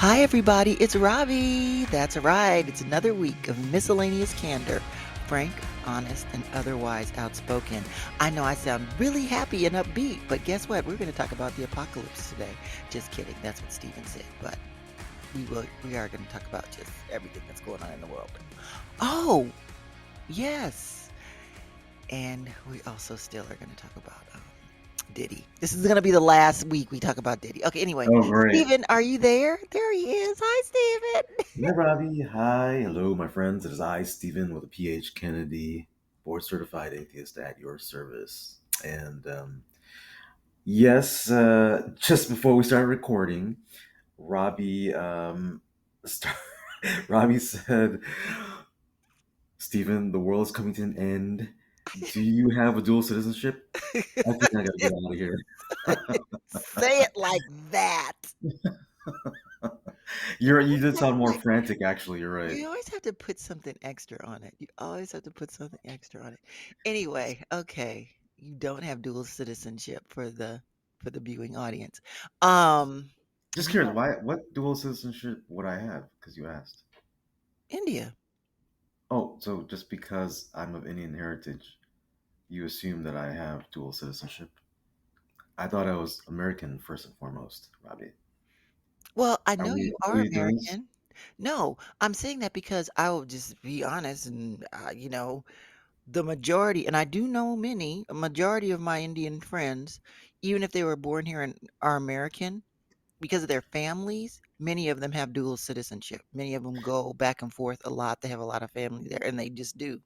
Hi, everybody. It's Robbie. That's right. It's another week of Miscellaneous Candor. Frank, honest, and otherwise outspoken. I know I sound really happy and upbeat, but guess what? We're going to talk about the apocalypse today. Just kidding. That's what Steven said. But we are going to talk about just everything that's going on in the world. Oh, yes. And we also still are going to talk about Diddy. This is going to be the last week we talk about Diddy. Okay, anyway, Oh, great. Steven, are you there? There he is. Hi, Steven. Hi, Robbie. Hi. Hello, my friends. It is I, Stephen, with a PH Kennedy, board certified atheist at your service. And yes, just before we started recording, Robbie, start, Robbie said, Stephen, the world is coming to an end. Do you have a dual citizenship? I think I got to get out of here. Say it like that. You did Say it sound more like frantic, actually. You're right. you always have to put something extra on it. You always have to put something extra on it. Anyway, okay. You don't have dual citizenship for the viewing audience. Just You curious, have why? What dual citizenship would I have? Because you asked. India. Oh, so just because I'm of Indian heritage, you assume that I have dual citizenship? I thought I was American first and foremost, Robbie. Well, I Are know we you are are we doing this? American. No, I'm saying that because I will just be honest and the majority, and I do know many, a majority of my Indian friends, even if they were born here and are American, because of their families, many of them have dual citizenship. Many of them go back and forth a lot. They have a lot of family there, and they just do.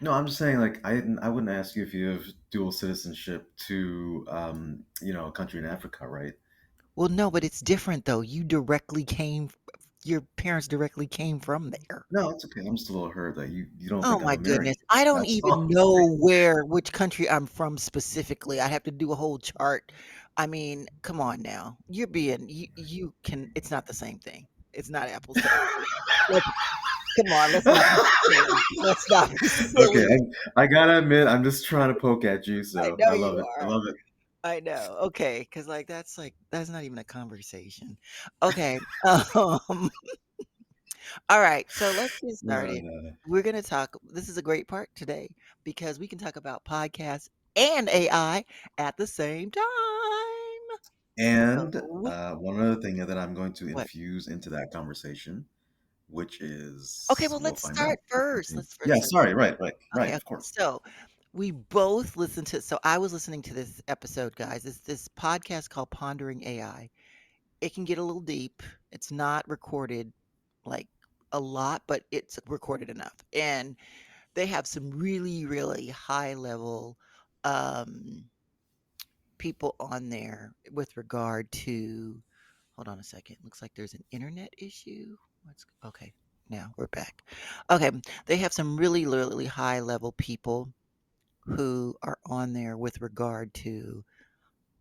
No, I'm just saying, like, I wouldn't ask you if you have dual citizenship to, a country in Africa, right? Well, no, but it's different though. Your parents directly came from there. No, it's okay. I'm just a little hurt that you don't Oh think I'm my goodness. American. I don't That's all. even know which country I'm from specifically. I'd have to do a whole chart. I mean, come on now. You can, it's not the same thing. It's not apples to apples. Let's, come on, let's not be silly. Let's not be Okay, silly. I gotta admit, I'm just trying to poke at you, I so know I love you it. I are. love it. I know. Okay, because that's not even a conversation. Okay. Um, all right. So let's get started. Uh, We're gonna talk. This is a great part today because we can talk about podcasts and AI at the same time. And So one other thing that I'm going to what? infuse into that conversation, which Okay, is well, we'll let's find out. start first. Let's Yeah, first. sorry, right, Okay, of okay. course. So we both listened to. So I was listening to this episode, guys. It's this podcast called Pondering AI. It can get a little deep. It's not recorded like a lot, but it's recorded enough. And they have some really, really high level um, people on there with regard to. Hold on a second. Looks like there's an internet issue. What's okay? Now we're back. Okay, they have some really, really high level people who are on there with regard to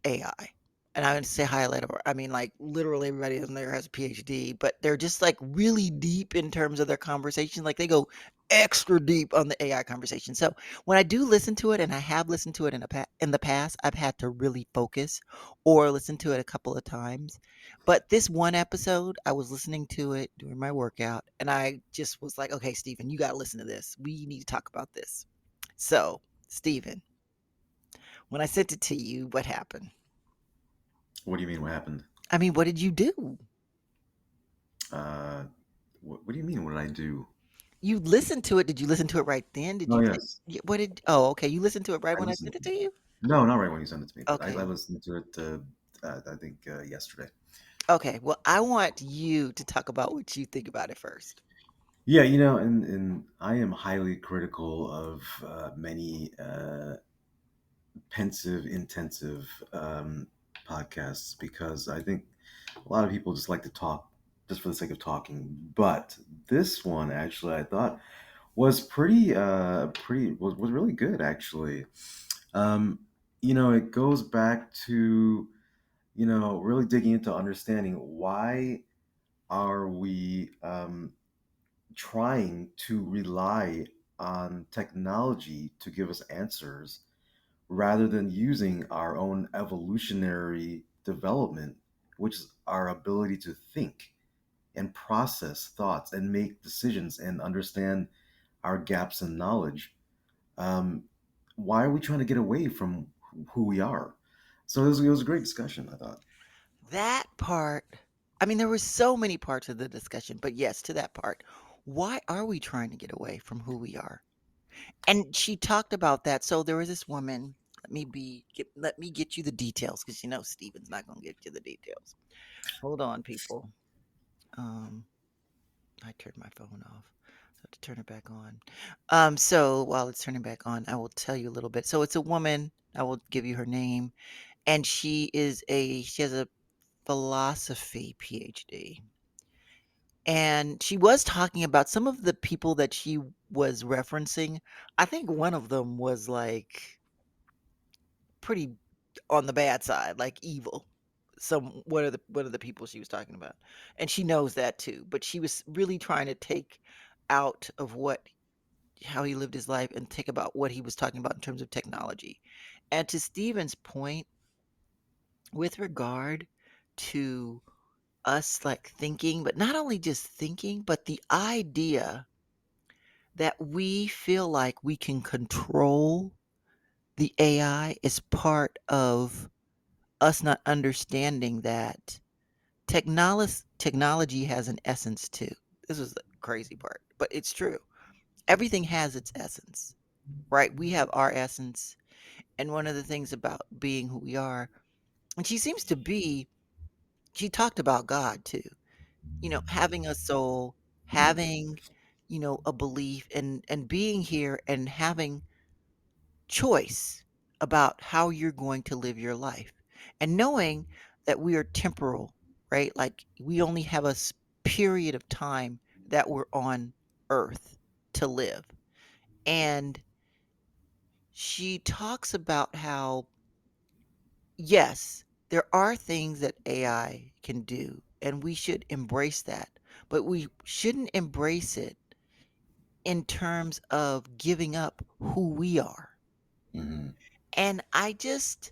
AI. And I would say highlight, or I mean, like literally everybody in there has a PhD, but they're just like really deep in terms of their conversation. Like they go extra deep on the AI conversation. So when I do listen to it, and I have listened to it in the past, I've had to really focus or listen to it a couple of times. But this one episode, I was listening to it during my workout, and I just was like, okay, Stephen, you got to listen to this. We need to talk about this. So, Stephen, when I sent it to you, what happened? What do you mean? What happened? I mean, what did you do? Uh, what do you mean? What did I do? You listened to it. Did you listen to it right then? Did Oh, you take yes, what did oh, okay, you listened to it right I when I listened. sent it to you? No, not right when you sent it to me, but I Okay. listened to it. I think yesterday. Okay. Well, I want you to talk about what you think about it first. Yeah, and I am highly critical of many pensive, intensive podcasts because I think a lot of people just like to talk just for the sake of talking. But this one, actually, I thought was was really good, actually. Um, it goes back to really digging into understanding why are we trying to rely on technology to give us answers rather than using our own evolutionary development, which is our ability to think. and process thoughts and make decisions and understand our gaps in knowledge. Um, why are we trying to get away from who we are? So it was a great discussion, I thought. That part, I mean, there were so many parts of the discussion, but yes, to that part. Why are we trying to get away from who we are? And she talked about that. So there was this woman. Let me get you the details because you know Steven's not going to get you the details. Hold on, people. Um, I turned my phone off. So I have to turn it back on. So while it's turning back on, I will tell you a little bit. So it's a woman. I will give you her name, and she has a philosophy PhD. And she was talking about some of the people that she was referencing. I think one of them was like pretty on the bad side, like evil. Some One of the people she was talking about. And she knows that too, but she was really trying to take out of what how he lived his life and think about what he was talking about in terms of technology. And to Steven's point, with regard to us like thinking, but not only just thinking, but the idea that we feel like we can control the AI is part of us not understanding that technology has an essence too. This was the crazy part, but it's true. Everything has its essence, right? We have our essence. And one of the things about being who we are, and she talked about God too, having a soul, having, a belief and being here and having choice about how you're going to live your life and knowing that we are temporal, right? Like we only have period of time that we're on earth to live. And she talks about how, yes, there are things that AI can do, and we should embrace that, but we shouldn't embrace it in terms of giving up who we are. Hmm. And I just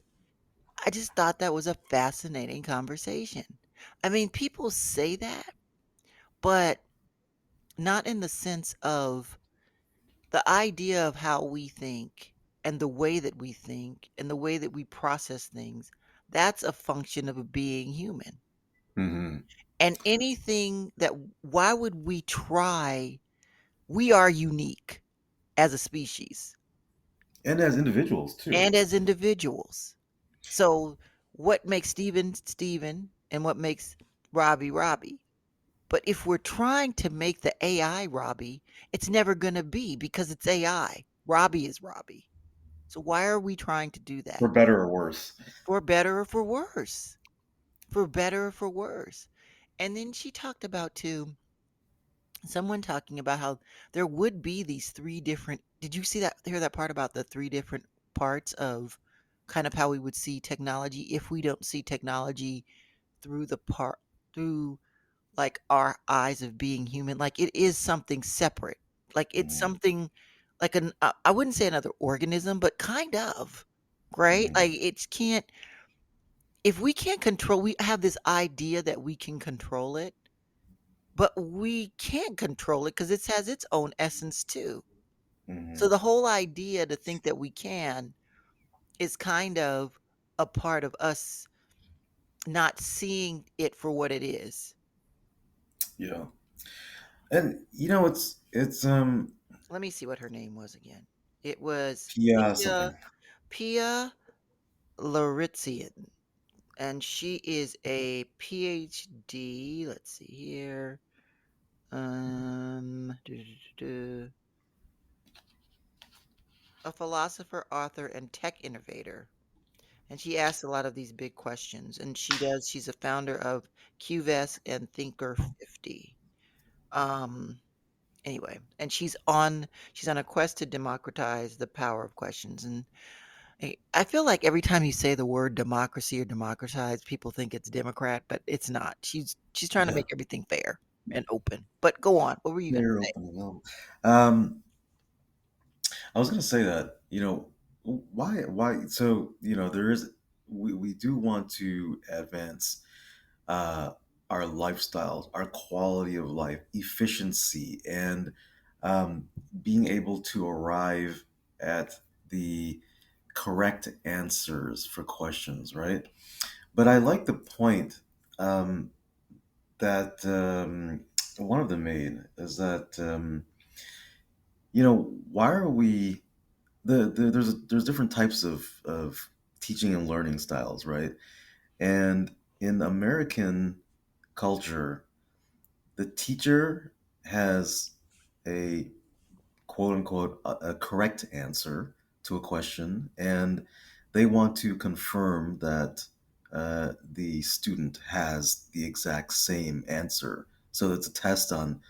thought that was a fascinating conversation. I mean, people say that, but not in the sense of the idea of how we think and the way that we think and the way that we process things. That's a function of being human. Hmm. And anything that, why would we try? We are unique as a species And as individuals too. and as individuals. So, what makes Steven Steven and what makes Robbie Robbie? But if we're trying to make the AI Robbie, it's never going to be because it's AI. Robbie is Robbie. So why are we trying to do For that? better or worse. For better or for worse? For better or for worse? And then she talked about too, someone talking about how there would be these three different, did you see that, hear that part about the three different parts of kind of how we would see technology if we don't see technology through the part, through like our eyes of being human, like it is something separate, like it's Hmm. something like I wouldn't say another organism, but kind of, right? Hmm. Like it can't, if we can't control, we have this idea that we can control it, but we can't control it because it has its own essence too. So Hmm. the whole idea to think that we can is kind of a part of us not seeing it for what it is. Yeah. And it's Let me see what her name was again. It was Pia Pia something. Pia Laritzian, and she is a PhD. Let's see here. Du- du- du- du, a philosopher, author, and tech innovator. And she asks a lot of these big questions. And she's a founder of QVES and Thinker 50. Um, anyway, and she's on a quest to democratize the power of questions. And I feel like every time you say the word democracy or democratize, people think it's Democrat, but it's not. She's trying to Yeah. make everything fair and open. But go on. What were you gonna They're say? open and available. Um, I was gonna say that, why so, there is we do want to advance our lifestyles, our quality of life, efficiency, and um, being able to arrive at the correct answers for questions, right? But I like the point um, that one of them made is that why are we there's different types of teaching and learning styles, right? And in American culture, the teacher has a quote unquote a correct answer to a question, and they want to confirm that the student has the exact same answer. So it's a test on,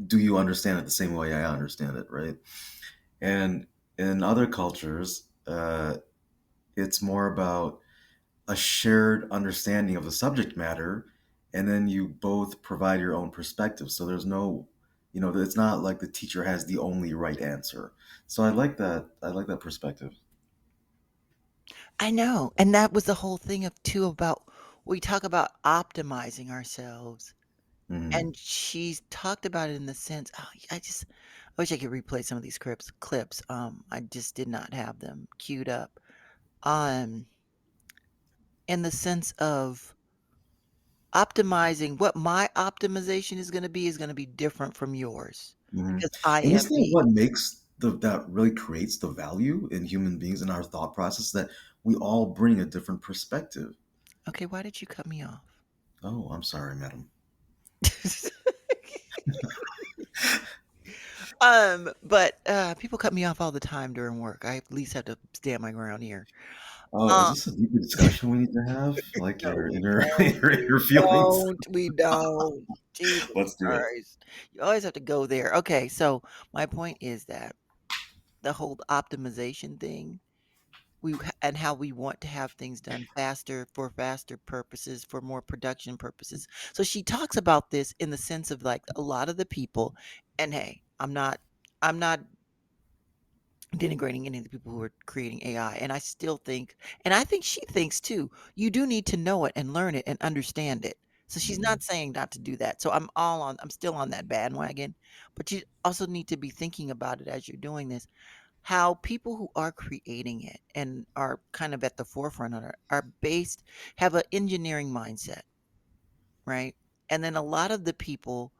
do you understand it the same way I understand it, right? And in other cultures, it's more about a shared understanding of the subject matter, and then you both provide your own perspective. So there's no, it's not like the teacher has the only right answer. So I like that. I like that perspective. I know, and that was the whole thing of too about we talk about optimizing ourselves, Hmm. and she's talked about it in the sense I wish I could replay some of these clips, I just did not have them queued up, um, in the sense of optimizing what my optimization is gonna be different from yours Hmm. because I And am isn't that me. what makes that really creates the value in human beings and our thought process, that we all bring a different perspective? Okay, why did you cut me off? Oh, I'm sorry, madam. But, people cut me off all the time during work. I at least have to stand my ground here. Oh, is Uh, this a deeper discussion we need to have? Like no, your we inner don't, your feelings? we don't. Jesus Let's do it. Christ. You always have to go there. Okay, so my point is that the whole optimization thing, and how we want to have things done faster for faster purposes, for more production purposes. So she talks about this in the sense of like a lot of the people, and hey, I'm not denigrating any of the people who are creating AI. And I still think, and I think she thinks too, you do need to know it and learn it and understand it. So she's Mhm. not saying not to do that. So I'm still on that bandwagon, but you also need to be thinking about it as you're doing this. How people who are creating it and are kind of at the forefront of it have an engineering mindset, right? And then a lot of the people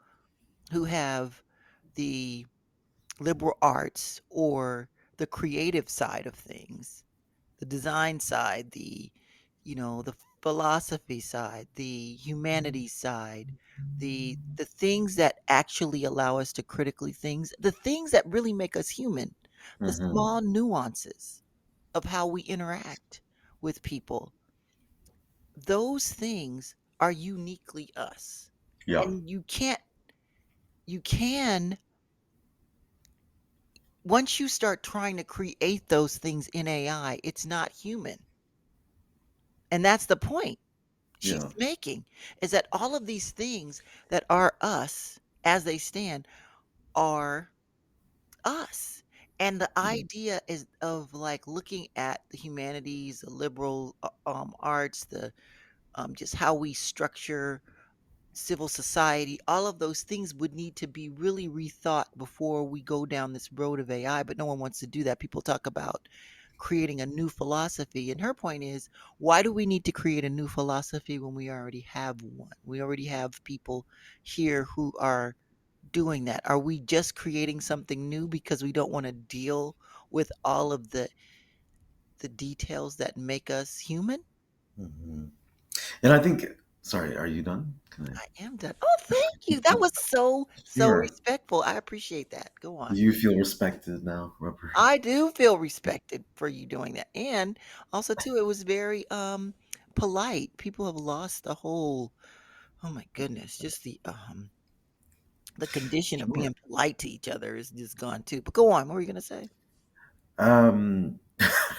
who have the liberal arts or the creative side of things, the design side, the philosophy side, the humanities side, the things that actually allow us to critically the things that really make us human, the Mhm. small nuances of how we interact with people. Those things are uniquely us. Yeah. And you can once you start trying to create those things in AI, it's not human. And that's the point she's Yeah. making, is that all of these things that are us as they stand are us. And the Mhm. idea is of like looking at the humanities, the liberal arts, the just how we structure civil society, all of those things would need to be really rethought before we go down this road of AI, but no one wants to do that. People talk about creating a new philosophy, and her point is, why do we need to create a new philosophy when we already have one? We already have people here who are doing that. Are we just creating something new because we don't want to deal with all of the details that make us human? Mhm. And I think, sorry, are you done? Can I? I am done. Oh, thank you. That was so Sure. respectful. I appreciate that. Go Do on. you feel respected now, Rubber? I do feel respected for you doing that. And also too, it was very polite. People have lost the whole, oh my goodness, just the condition of Sure. being polite to each other is just gone too. But go on. What were you gonna say? I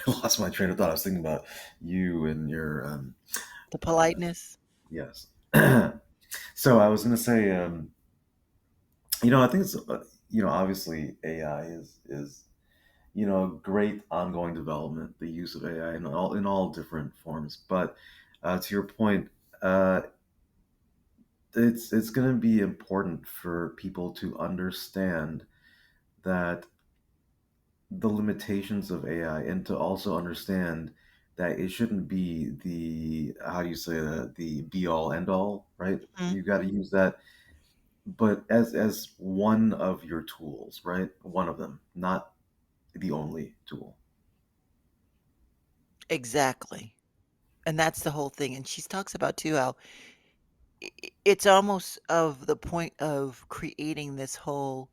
lost my train of thought. I was thinking about you and your The uh, politeness. yes. So I was gonna say, I think it's obviously AI is great ongoing development, the use of AI in all different forms. But to your point, uh, it's going to be important for people to understand that the limitations of AI, and to also understand that it shouldn't be the, how do you say that, the be all end all, right? Mhm. You got to use that, but as one of your tools, right? One of them, not the only tool. Exactly, and that's the whole thing, and she talks about too how it's almost of the point of creating this whole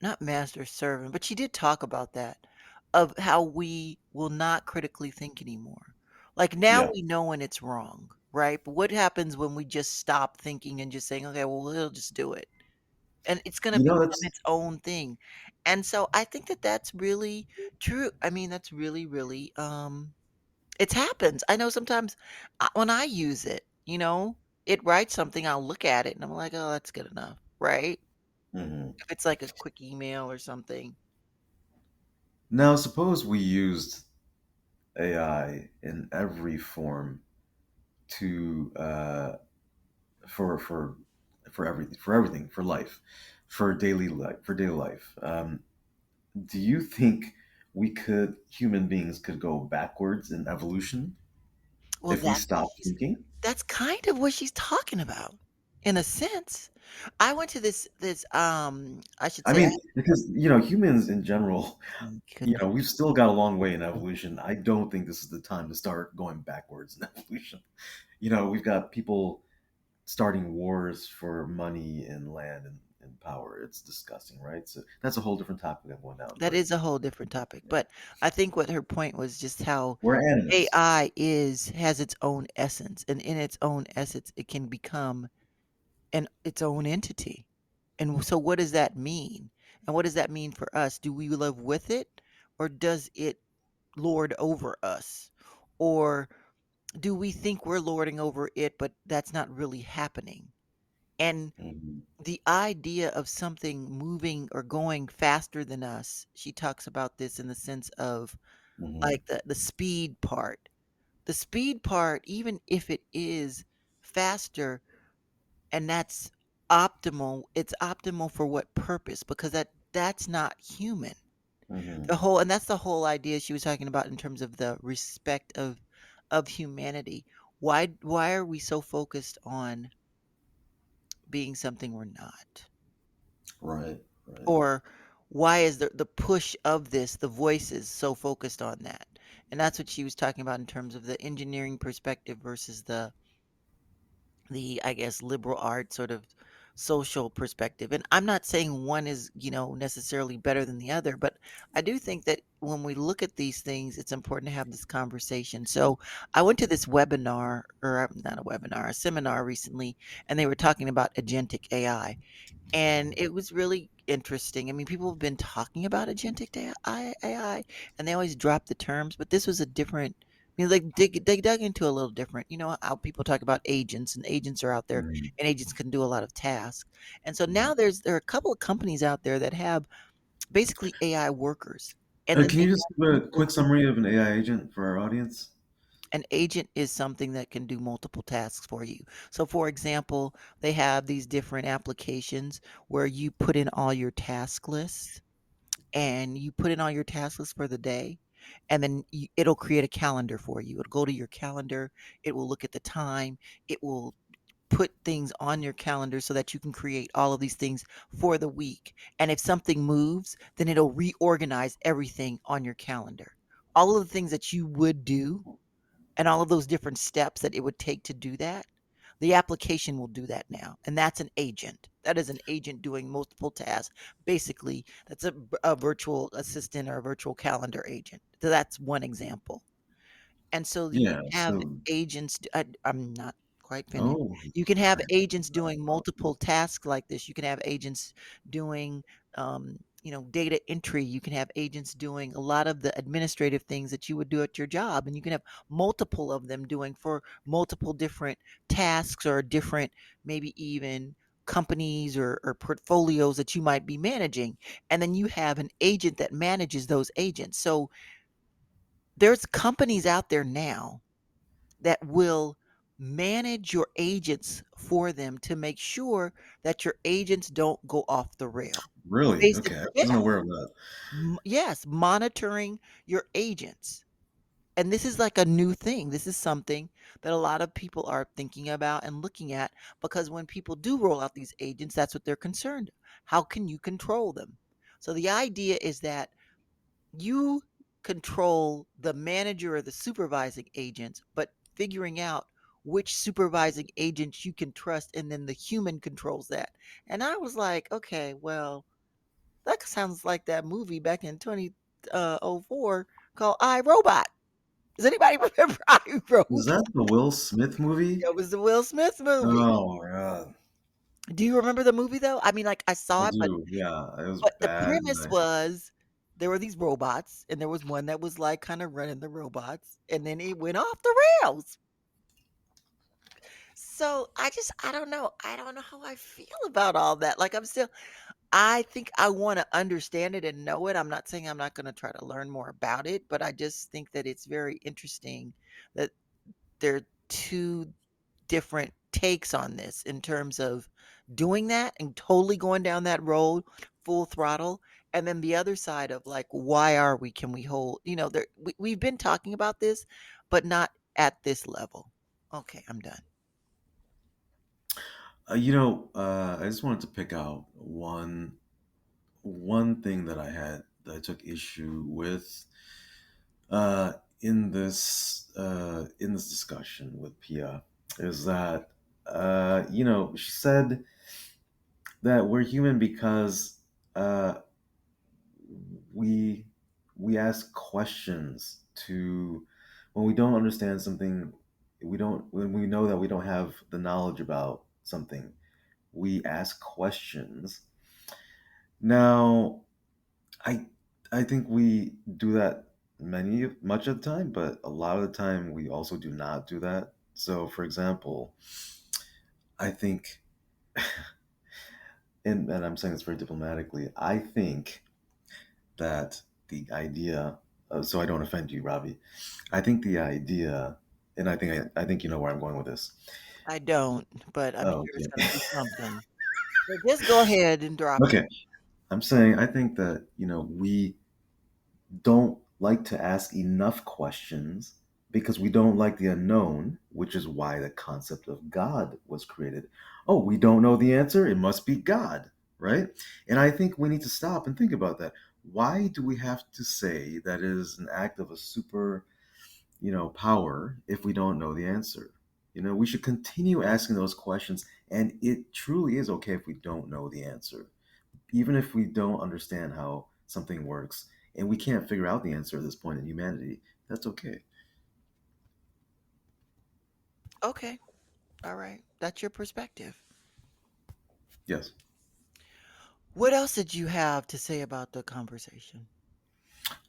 not master servant, but she did talk about that, of how we will not critically think anymore. Like, now Yeah. we know when it's wrong, right? But what happens when we just stop thinking and just saying, "Okay, well, we'll just do it," and it's gonna You know, become that's its own thing, and so I think that that's really true. I mean, that's really, really, it happens. I know sometimes, when I use it, it writes something, I'll look at it, and I'm like, "Oh, that's good enough," right? mhm. If it's like a quick email or something. Now suppose we used AI in every form to for everything for life, for daily life. Do you think human beings could go backwards in evolution Well, if we stopped thinking? that's kind of what she's talking about, in a sense. I went to I should I say I mean, because humans in general, couldn't we've still got a long way in evolution. I don't think this is the time to start going backwards in evolution. We've got people starting wars for money and land and power. It's disgusting, right? So that's a whole different topic I'm going down. that But is a whole different topic, but I think what her point was just how we're animals. AI has its own essence, and in its own essence, it can become its own entity. And so what does that mean? And what does that mean for us? Do we live with it, or does it lord over us? Or do we think we're lording over it, but that's not really happening? And Mhm, the idea of something moving or going faster than us, she talks about this in the sense of mhm, like the speed part. The speed part, even if it is faster and that's optimal, it's optimal for what purpose? Because that's not human. mhm, And that's the whole idea she was talking about in terms of the respect of humanity. Why are we so focused on being something we're not? right, right. Or why is the push of this, the voices so focused on that? And that's what she was talking about in terms of the engineering perspective versus the I guess liberal art sort of social perspective. And I'm not saying one is, necessarily better than the other, but I do think that when we look at these things, it's important to have this conversation. So I went to this webinar, or not a webinar, a seminar recently, and they were talking about agentic AI. And it was really interesting. I mean, people have been talking about agentic AI, and they always drop the terms, but this was a different. I mean, they dug into a little different. You know how people talk about agents, and agents are out there, Mhm, and agents can do a lot of tasks. And so mhm. now there are a couple of companies out there that have basically AI workers, and then Can they you just have give a people quick who summary of an AI agent for our audience? an agent is something that can do multiple tasks for you. So, for example, they have these different applications where you put in all your task lists and you put in all your task lists for the day, and then it'll create a calendar for you. It'll go to your calendar, it will look at the time, it will put things on your calendar so that you can create all of these things for the week. And if something moves, then it'll reorganize everything on your calendar. All of the things that you would do and all of those different steps that it would take to do that, the application will do that now. And that's an agent. That is an agent doing multiple tasks. Basically, that's a virtual assistant or a virtual calendar agent. So that's one example. And so you Yeah. can have So, agents I'm not quite finished. oh, You can have agents doing multiple tasks like this. You can have agents doing, data entry. You can have agents doing a lot of the administrative things that you would do at your job, and you can have multiple of them doing for multiple different tasks or different, maybe even companies or portfolios that you might be managing. And then you have an agent that manages those agents. So there's companies out there now that will manage your agents for them to make sure that your agents don't go off the rail. Really? Basic, Okay, I yeah, wasn't aware of that. yes, monitoring your agents. And this is like a new thing. This is something that a lot of people are thinking about and looking at because when people do roll out these agents, that's what they're concerned. How can you control them? So the idea is that you control the manager or the supervising agents, but figuring out which supervising agents you can trust, and then the human controls that. And I was like, okay, well, that sounds like that movie back in 2004 called I Robot. Does anybody remember I Was Robot? that the Will Smith movie? It was the Will Smith movie. Oh my god. Do you remember the movie though? I mean, like I I saw it, but do, yeah, it was the bad, premise was there were these robots, and there was one that was like kind of running the robots, and then it went off the rails. So I don't know. I don't know how I feel about all that. Like I think I want to understand it and know it. I'm not saying I'm not going to try to learn more about it, but I just think that it's very interesting that there are two different takes on this in terms of doing that and totally going down that road full throttle. And then the other side of like, why are we, can we hold, we've been talking about this, but not at this level. Okay, I'm done. I just wanted to pick out one thing that I took issue with uh, in this discussion with Pia is that she said that we're human because we we ask questions to when we don't understand something, we don't when we know that we don't have the knowledge about something, we ask questions. Now, I I think we do that much of the time, but a lot of the time we also do not do that. So, for example, I think, and I'm saying this very diplomatically, I think that the idea, so I don't offend you, Robbie. I think the idea, and I think you know where I'm going with this. I don't, but I'm Oh, sure it's going to okay. be something. So just go ahead and drop it. Okay. I'm saying I think that we don't like to ask enough questions because we don't like the unknown, which is why the concept of God was created. Oh, we don't know the answer, it must be God, right? And I think we need to stop and think about that. Why do we have to say that it is an act of a super, power if we don't know the answer? We should continue asking those questions, and it truly is okay if we don't know the answer, even if we don't understand how something works and we can't figure out the answer at this point in humanity. That's okay. Okay. All right. That's your perspective. Yes. What else did you have to say about the conversation?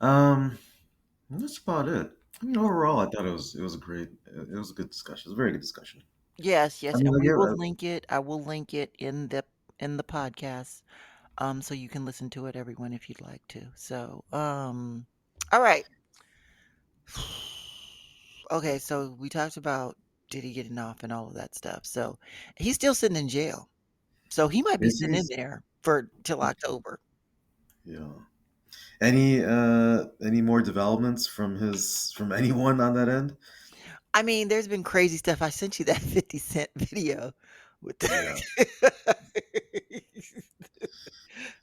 Um, that's about it. Overall, I thought it was a great, it was a good discussion. It was a very good discussion. Yes, I yes, mean, and like, we yeah, will link it. I will link it in the podcast, so you can listen to it, everyone, if you'd like to. So, all right. Okay, so we talked about Diddy getting off and all of that stuff. So he's still sitting in jail. So he might be is sitting in he's there for till October. yeah. Any more developments from anyone on that end? I mean, there's been crazy stuff. I sent you that 50 Cent video with Yeah,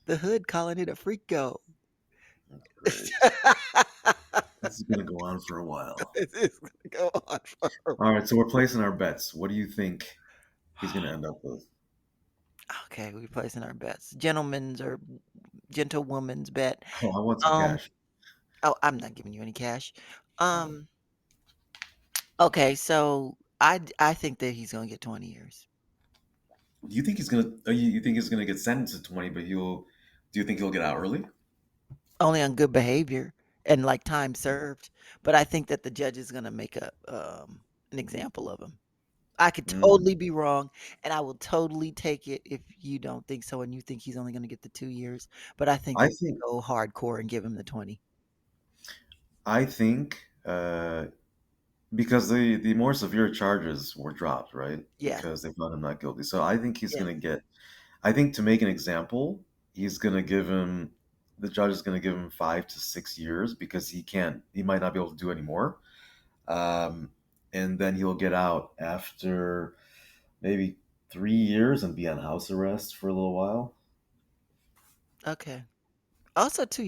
the hood calling it a freak go. that's great. This is gonna go on for a while. This is gonna go on for a All right, so we're placing our bets. What do you think he's gonna while. end up with? Okay, we're placing our bets. Gentlemen's or gentlewoman's bet. Oh, I want some Um, cash. oh, I'm not giving you any cash. Um, okay, so I think that he's gonna get 20 years. Do you think he's gonna? You think he's gonna get sentenced to 20, but he'll? Do you think he'll get out early? Only on good behavior and like time served. But I think that the judge is gonna make a an example of him. I could Mm. totally be wrong, and I will totally take it if you don't think so and you think he's only gonna get the 2 years, but I think I they're think. gonna go hardcore and give him the 20. I think. because the more severe charges were dropped, right? Yes, Because they found him not guilty. So I think he's yes. gonna get. I think to make an example, he's gonna give him. The judge is gonna give him 5 to 6 years because he can't. He might not be able to do any more. Um, and then he'll get out after maybe 3 years and be on house arrest for a little while. Okay. Also, too,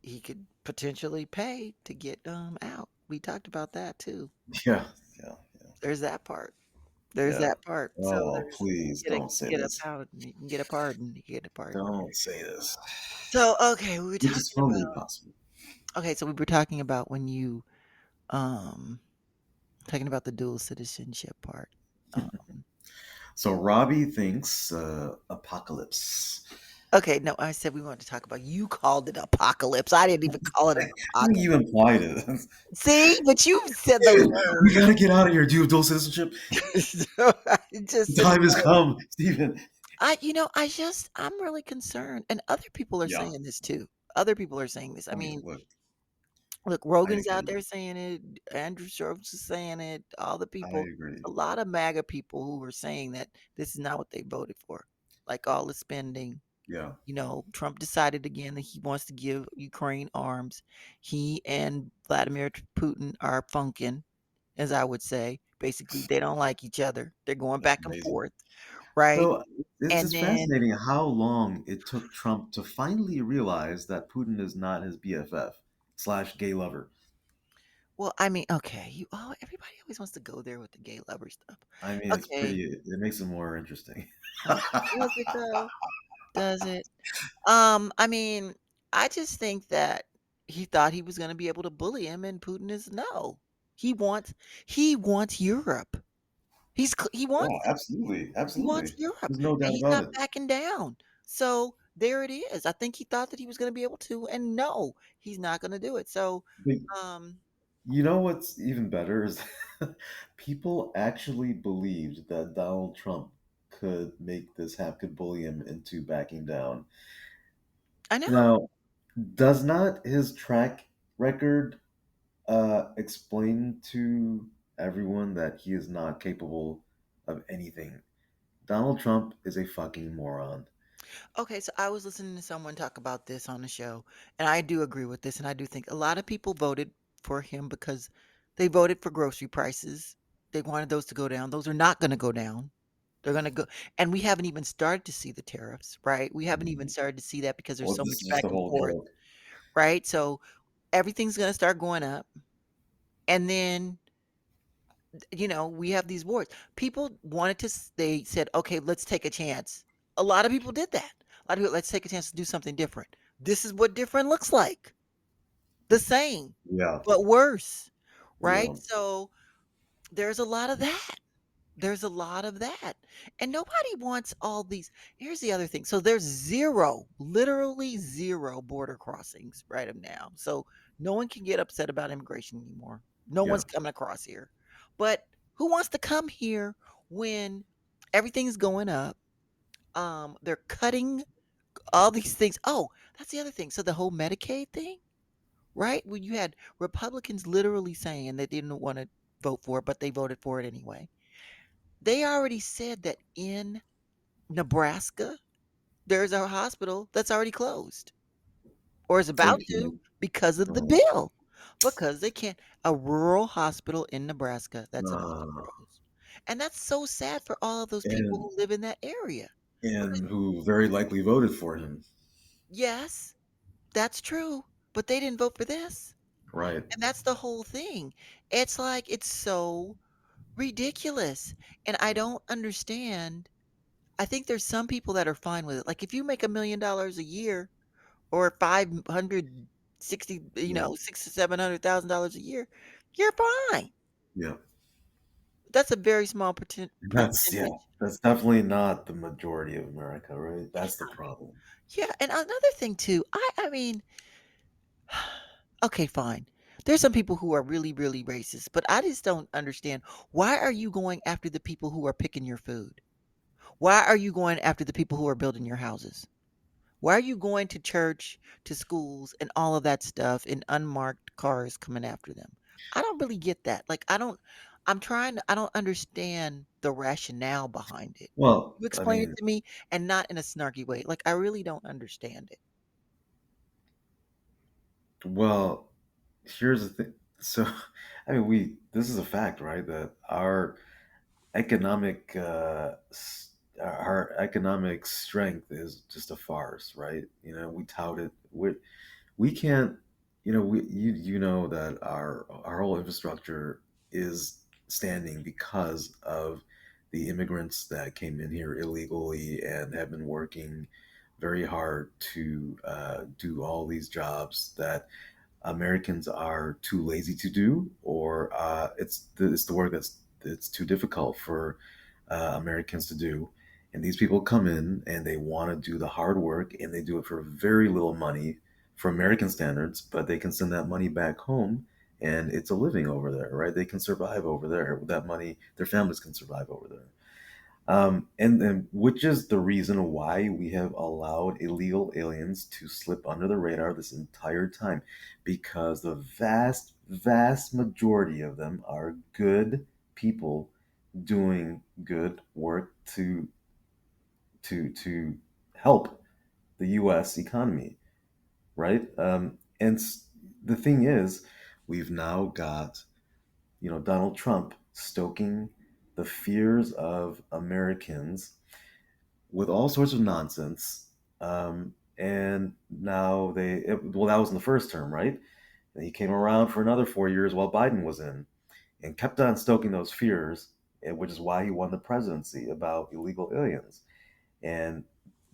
he could potentially pay to get out. We talked about that too. Yeah, yeah, There's that part. There's yeah. that part. So Oh, there's please don't say get a this. pound. You can get a pardon. You can get a pardon. Don't say this. So okay, we were Which is talking about totally possible. so we were talking about when you um talking about the dual citizenship part. Um, So Robbie thinks apocalypse. okay, no, I said we wanted to talk about. You called it apocalypse. I didn't even call it an I think apocalypse. you implied it. See, but you said those We words. gotta get out of here. Do you have dual citizenship? So I just The said time has no. come, Stephen. I'm really concerned, and other people are Yeah. saying this too. Other people are saying this. I Okay, mean, look, look, I Rogan's out agree. there saying it. Andrew Schultz is saying it. All the I people, agree. a lot of MAGA people who were saying that this is not what they voted for. Like all the spending. Yeah. Trump decided again that he wants to give Ukraine arms. He and Vladimir Putin are funking, as I would say. Basically, they don't like each other. They're going That's back and amazing. forth, right? So it's And just then, fascinating how long it took Trump to finally realize that Putin is not his BFF slash gay lover. well, I mean, okay, everybody always wants to go there with the gay lover stuff. I mean, it's Okay, pretty. It makes it more interesting. does it though? Does it? I mean, I just think that he thought he was going to be able to bully him, and Putin is no. He wants he wants Europe. He Yeah, wants it. absolutely, He wants absolutely. Europe, There's no and doubt he's about not it. backing down. So there it is. I think he thought that he was going to be able to, and no, he's not going to do it. So, But um, you know what's even better is people actually believed that Donald Trump could make this happen, could bully him into backing down. I know. Now, does not his track record explain to everyone that he is not capable of anything? Donald Trump is a fucking moron. Okay, so I was listening to someone talk about this on the show, and I do agree with this, and I do think a lot of people voted for him because they voted for grocery prices. They wanted those to go down. Those are not going to go down. They're going to go, and we haven't even started to see the tariffs, right? We haven't even started to see that because there's Well, so this much is just back a and whole forth, joke. right? So everything's going to start going up, and then we have these wars. People wanted to. They said, "Okay, let's take a chance." A lot of people did that. A lot of people, let's take a chance to do something different. This is what different looks like. The same, Yeah, but worse, right? yeah, So there's a lot of that. There's a lot of that. And nobody wants all these. Here's the other thing. So there's zero, literally zero border crossings right now. So no one can get upset about immigration anymore. No yeah. one's coming across here. But who wants to come here when everything's going up? They're cutting all these things. Oh, that's the other thing. So the whole Medicaid thing, right? When you had Republicans literally saying they didn't want to vote for it, but they voted for it anyway. They already said that in Nebraska, there's a hospital that's already closed or is Are you about to kidding? because of the Oh, bill. Because they can't a rural hospital in Nebraska that's about to uh, close. And that's so sad for all of those people and who live in that area. Because and who very likely voted for him. yes, that's true, but they didn't vote for this. Right. And that's the whole thing. It's like it's so ridiculous. And I don't understand. I think there's some people that are fine with it. Like if you make $1 million a year or 560, Yeah. six to $700,000 a year, you're fine. Yeah. That's a very small That's yeah. percentage. That's definitely not the majority of America, right? That's the Yeah, problem. yeah. And another thing too, I mean, okay, fine. There's some people who are really, really racist, but I just don't understand. Why are you going after the people who are picking your food? Why are you going after the people who are building your houses? Why are you going to church, to schools, and all of that stuff in unmarked cars coming after them? I don't really get that. Like, I don't understand the rationale behind it. Well, You I explain it mean, to me and not in a snarky way. Like, I really don't understand it. well, here's the thing. So, I mean, this is a fact, right? That economic our economic strength is just a farce, right? We tout it. We can't. You know that our whole infrastructure is standing because of the immigrants that came in here illegally and have been working very hard to do all these jobs that Americans are too lazy to do, or it's the work it's too difficult for Americans to do. And these people come in and they want to do the hard work, and they do it for very little money for American standards, but they can send that money back home, and it's a living over there, right? They can survive over there with that money. Their families can survive over there. And which is the reason why we have allowed illegal aliens to slip under the radar this entire time, because the vast, vast majority of them are good people doing good work to help the U.S. economy, right? The thing is, we've now got Donald Trump stoking the fears of Americans with all sorts of nonsense. And now well, that was in the first term, right? And he came around for another 4 years while Biden was in and kept on stoking those fears, which is why he won the presidency about illegal aliens. And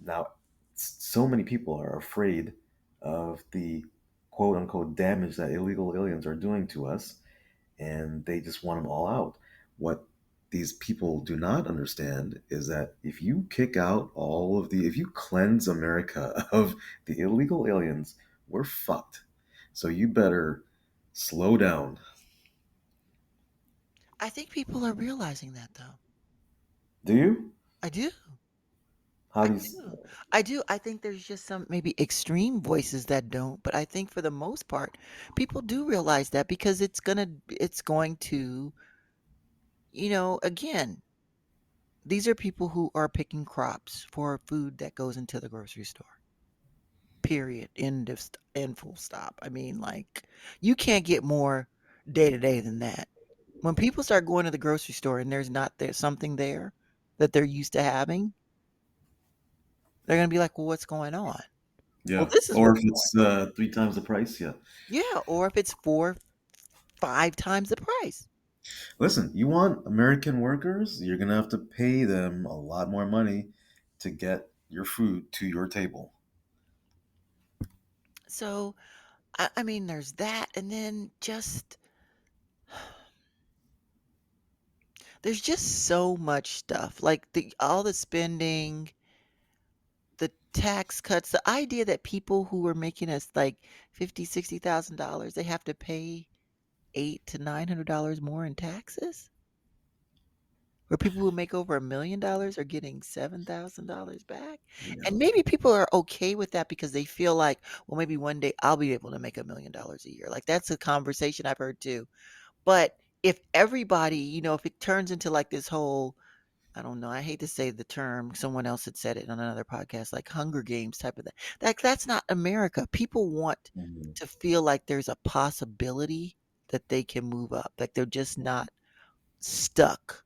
now so many people are afraid of the quote unquote damage that illegal aliens are doing to us, and they just want them all out. What these people do not understand is that if you cleanse America of the illegal aliens, we're fucked. So you better slow down. I think people are realizing that though. Do you? I do. How I do you? do. I do. I think there's just some maybe extreme voices that don't, but I think for the most part, people do realize that because it's going to, again, these are people who are picking crops for food that goes into the grocery store. Period. End full stop. I mean, like, you can't get more day to day than that. When people start going to the grocery store and there's something there that they're used to having, they're gonna be like, "Well, what's going on?" Well, Yeah. this is Or what's if going it's 3 times the price, yeah. Yeah, or if it's 4, 5 times the price. Listen, you want American workers, you're gonna have to pay them a lot more money to get your food to your table. So, I mean, there's that, and then just there's just so much stuff, like, all the spending, the tax cuts, the idea that people who are making us, like, 50, $60,000, they have to pay 8 to $900 more in taxes? Where people who make over $1,000,000 are getting $7,000 back? Yeah. And maybe people are okay with that because they feel like, "Well, maybe one day I'll be able to make $1,000,000 a year." Like, that's a conversation I've heard too. But if everybody, if it turns into like this whole, I don't know, I hate to say the term, someone else had said it on another podcast, like Hunger Games type of thing. That's not America. People want Mhm. to feel like there's a possibility that they can move up, like they're just not stuck.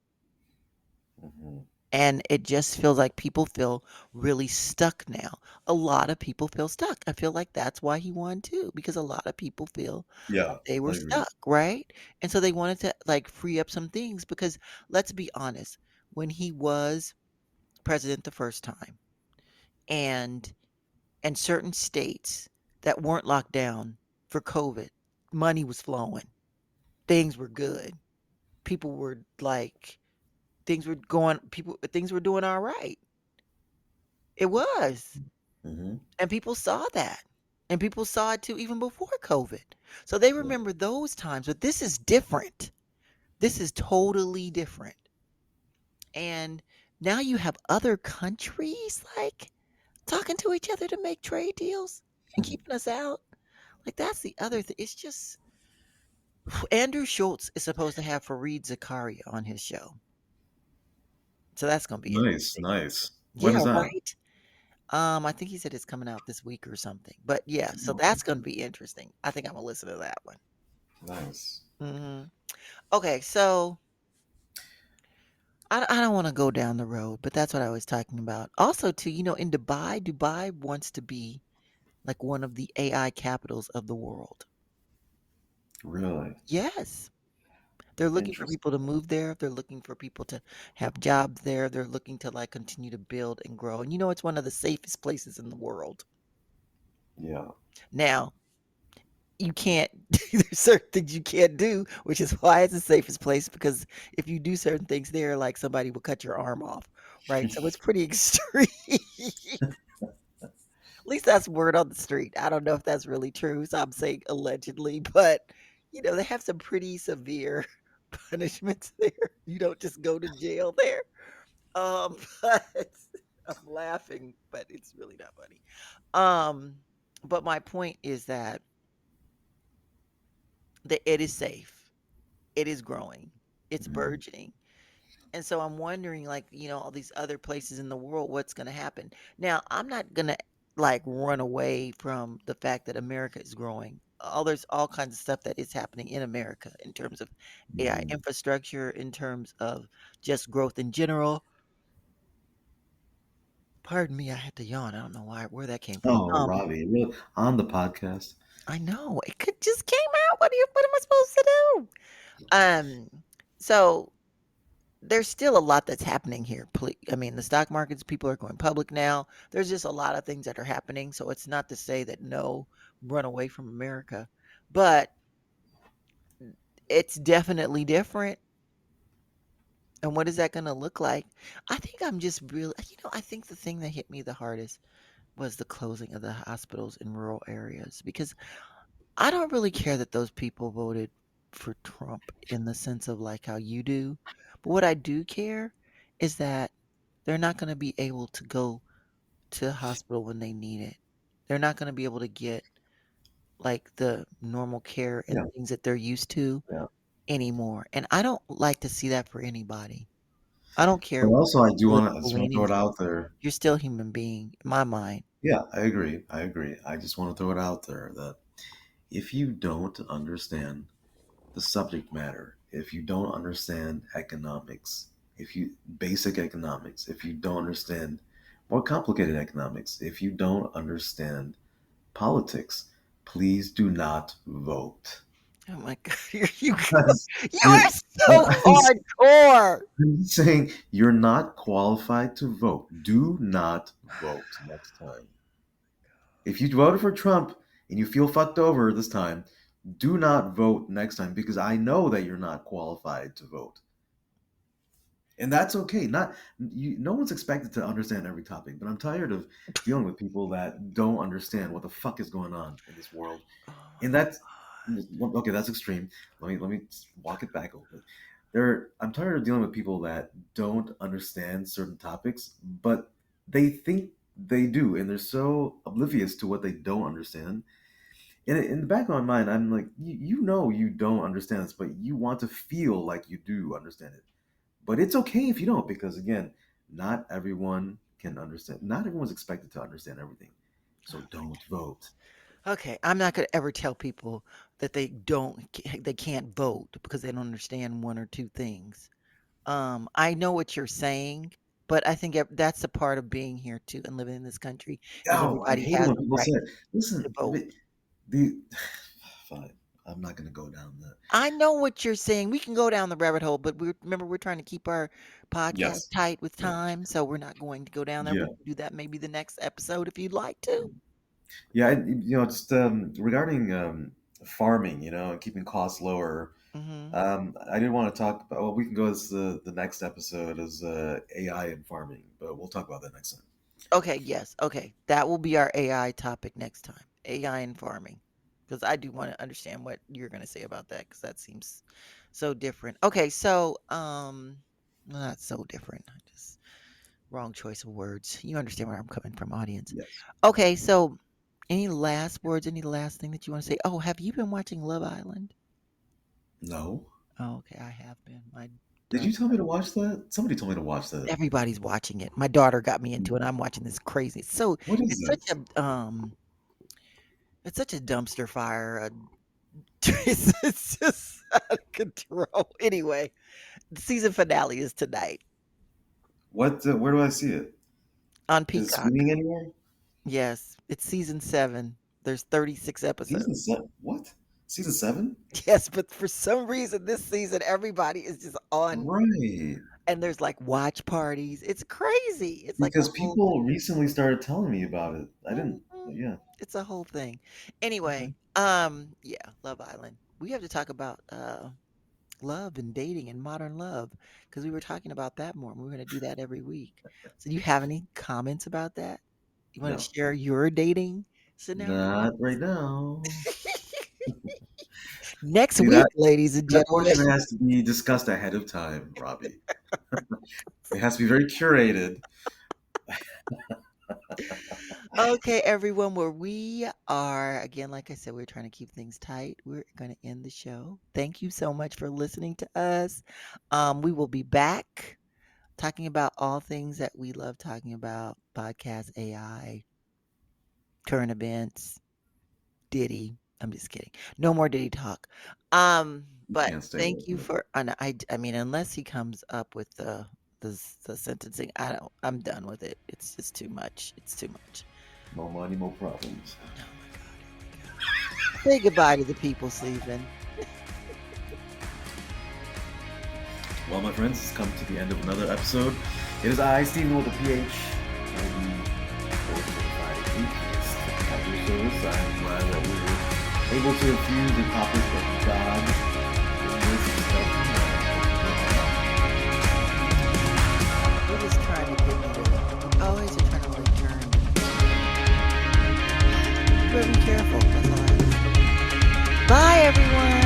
Mhm. And it just feels like people feel really stuck now. A lot of people feel stuck. I feel like that's why he won too, because a lot of people feel Yeah, they were I agree. stuck, right? And so they wanted to like free up some things because let's be honest, when he was president the first time and certain states that weren't locked down for COVID, money was flowing. Things were good. People were like things were doing all right. It was. Hmm. And people saw that. And people saw it too even before COVID. So they Yeah. remember those times, but this is different. This is totally different. And now you have other countries like talking to each other to make trade deals and keeping us out. Like that's the other thing. It's just Andrew Schultz is supposed to have Fareed Zakaria on his show, so that's gonna be Nice, interesting. nice. When Yeah, is that? right? I think he said it's coming out this week or something. But yeah, so Oh, that's gonna be interesting. I think I'm gonna listen to that one. nice. Mhm. Okay, so I don't wanna go down the road, but that's what I was talking about. Also too, in Dubai wants to be like one of the AI capitals of the world. Really Yes. They're looking for interesting. people to move there. They're looking for people to have jobs there. They're looking to like continue to build and grow. And it's one of the safest places in the world. Yeah. Now, you can't there's certain things you can't do, which is why it's the safest place because if you do certain things there, like somebody will cut your arm off, right? So it's pretty extreme. At least that's word on the street. I don't know if that's really true. So I'm saying allegedly, but they have some pretty severe punishments there. You don't just go to jail there. But I'm laughing, but it's really not funny. Um, but my point is that it is safe. It is growing. It's Mhm. burgeoning. And so I'm wondering, like, all these other places in the world, what's going to happen? Now, I'm not going to like run away from the fact that America is growing. There's all kinds of stuff that is happening in America in terms of AI Mhm. infrastructure, in terms of just growth in general. Pardon me, I had to yawn. I don't know where that came from. Oh, Robbie, really on the podcast? I know it could just came out. What am I supposed to do? So there's still a lot that's happening here. I mean, the stock markets, people are going public now. There's just a lot of things that are happening. So it's not to say that no, run away from America, but it's definitely different. And what is that going to look like? I think I'm just really, I think the thing that hit me the hardest was the closing of the hospitals in rural areas because I don't really care that those people voted for Trump in the sense of like how you do. But what I do care is that they're not going to be able to go to the hospital when they need it. They're not going to be able to get like the normal care and Yeah, things that they're used to yeah. anymore. And I don't like to see that for anybody. I don't care But what also, I political just want to throw leanings it are. out there. You're still a human being in my mind. Yeah, I agree. I agree. I just want to throw it out there that if you don't understand the subject matter, if you don't understand economics, if you basic economics, if you don't understand more complicated economics, if you don't understand politics, please do not vote. Oh my God. You Because you are you're, so hardcore. I'm saying you're not qualified to vote. Do not vote next time. If you voted for Trump and you feel fucked over this time, do not vote next time because I know that you're not qualified to vote. And that's okay. No one's expected to understand every topic, but I'm tired of dealing with people that don't understand what the fuck is going on in this world. Oh my And that's okay. That's extreme. Let me walk it back a little bit. I'm tired of dealing with people that don't understand certain topics, but they think they do, and they're so oblivious to what they don't understand. And in the back of my mind, I'm like, you know, you don't understand this, but you want to feel like you do understand it. But it's okay if you don't, because again, not everyone can understand. Not everyone's expected to understand everything. So God. don't vote. Okay, I'm not gonna ever tell people that they can't vote because they don't understand one or two things. I know what you're saying, but I think that's a part of being here too and living in this country is Oh, I everybody hate it has when the people say, right to "Listen, vote. the fine. I'm not going to go down that." I know what you're saying. We can go down the rabbit hole, but we're trying to keep our podcast Yes. tight with Yeah. time, so we're not going to go down there. Yeah. We can do that maybe the next episode if you'd like to. Yeah. Just regarding farming, and keeping costs lower. Mhm. I did want to talk about. Well, we can go as the next episode as AI and farming, but we'll talk about that next time. Okay, yes. Okay. That will be our AI topic next time. AI and farming. Because I do want to understand what you're going to say about that because that seems so different. Okay, so not so different. I just wrong choice of words. You understand where I'm coming from, audience. Yes. Okay, so any last words, any last thing that you want to say? Oh, have you been watching Love Island? No. Oh, okay, I have been. My Did daughter you tell me to watch that? Somebody told me to watch that. everybody's watching it. My daughter got me into it. I'm watching this crazy. So What is it's such this? it's such a dumpster fire. It's just out of control. Anyway, the season finale is tonight What? Where do I see it? on Is it Peacock. streaming anywhere? Yes, it's season 7. There's 36 episodes. Season 7? What? Season 7? Yes, but for some reason this season everybody is just on Right. and there's like watch parties. It's crazy. It's like a Because whole people thing. recently started telling me about it. I didn't. Mhm. Yeah. It's a whole thing. Okay. Anyway, yeah, Love Island. We have to talk about love and dating and modern love because we were talking about that more and we're going to do that every week. So do you have any comments about that? You want to No. share your dating scenario? Not right now. Next See week, that ladies and that gentlemen. portion has to be discussed ahead of time, Robbie. It has to be very curated. Okay, everyone, where we are, again, like I said, we're trying to keep things tight. We're going to end the show. Thank you so much for listening to us. We will be back talking about all things that we love talking about podcast, AI, current events, Diddy. I'm just kidding. No more Diddy talk. You But can't stay away thank you from it. for, and I mean, unless he comes up with the sentencing, I'm done with it. It's just too much. It's too much. No money, no problems. Oh my God. Oh my God. Say goodbye to the people, Stephen. Well, my friends, it's come to the end of another episode. It is I, Stephen with a PH, and the certified atheist at your service. I'm glad that we were able to infuse the topic of God in this discussion. You're just trying to get me to, always you're trying to like turn. You better be careful. That's all I have to say. Bye, everyone.